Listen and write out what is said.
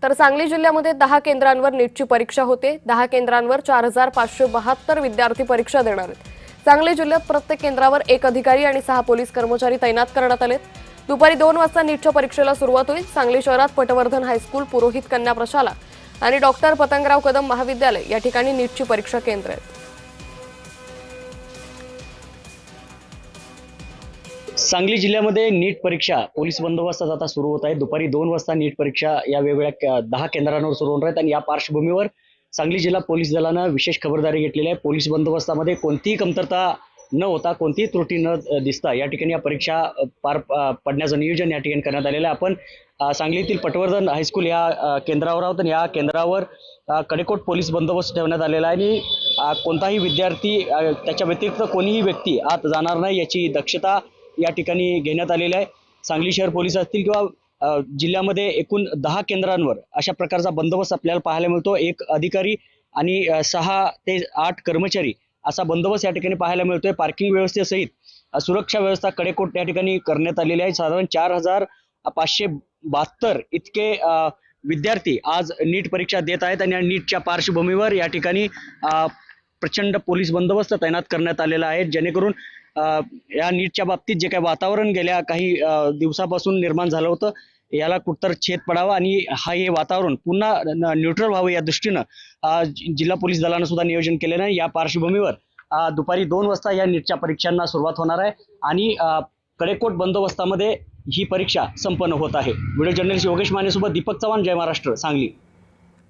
तर सांगली जिल्ह्यामध्ये 10 केंद्रांवर नीटची परीक्षा होते। 10 केंद्रांवर 4572 विद्यार्थी परीक्षा देणार आहेत। सांगली जिल्ह्यात प्रत्येक केंद्रावर 1 अधिकारी आणि 6 पोलीस कर्मचारी तैनात करण्यात आलेत। दुपारी 2 वाजता नीटच्या परीक्षेला सुरुवात होईल। सांगली शहरात पटवर्धन हायस्कूल, पुरोहित कन्या प्रशाला आणि डॉक्टर पतंगराव कदम महाविद्यालय या ठिकाणी नीटची परीक्षा केंद्र आहेत। सांगली जिल्ह्यामध्ये नीट परीक्षा पोलीस बंदोबस्तात आता सुरू होत आहे। दुपारी 2 वाजता नीट परीक्षा या वेगवेगळ्या 10 केंद्रांवर सुरू होणार आहेत आणि या पार्श्वभूमीवर सांगली जिल्हा पोलीस दलानं विशेष खबरदारी घेतलेली आहे। पोलीस बंदोबस्तामध्ये कोणतीही कमतरता न होता, कोणतीही त्रुटी न दिसता या ठिकाणी या परीक्षा पार पडण्याचं नियोजन या ठिकाणी करण्यात आलेलं आहे। आपण सांगलीतील पटवर्धन हायस्कूल या केंद्रावर आहोत आणि या केंद्रावर कडेकोट पोलीस बंदोबस्त ठेवण्यात आलेला आहे आणि कोणताही विद्यार्थी त्याच्या व्यतिरिक्त कोणीही व्यक्ती आत जाणार नाही याची दक्षता या ठिकाणी घेण्यात आलेली आहे। सांगली शहर पोलीस असतील किंवा जिल्ह्यामध्ये एकूण 10 केंद्रांवर अशा प्रकारचा बंदोबस्त आपल्याला पाहायला मिळतो। 1 अधिकारी आणि 6 ते 8 कर्मचारी असा बंदोबस्त या ठिकाणी पाहायला मिळतोय। पार्किंग व्यवस्थेसहित सुरक्षा व्यवस्था कडेकोट या ठिकाणी करण्यात आलेली आहे। साधारण 4572 इतके विद्यार्थी आज नीट परीक्षा देत आहेत आणि नीटच्या पार्श्वभूमीवर या ठिकाणी प्रचंड पोलीस बंदोबस्त तैनात करण्यात आलेला आहे, जेणेकरून या नीटच्या बाबतीत जे काही वातावरण गेल्या काही दिवसापासून निर्माण झालं होतं याला कुठतर छेद पडावा आणि हे वातावरण पुन्हा न्यूट्रल व्हावं या दृष्टीनं जिल्हा पोलीस दलानं सुद्धा नियोजन केलेलं आहे। या पार्श्वभूमीवर दुपारी 2 वाजता या नीटच्या परीक्षांना सुरुवात होणार आहे आणि कडेकोट बंदोबस्तामध्ये ही परीक्षा संपन्न होत आहे। व्हिडिओ जर्नलिस्ट योगेश माने सोबत दीपक चव्हाण, जय महाराष्ट्र, सांगली।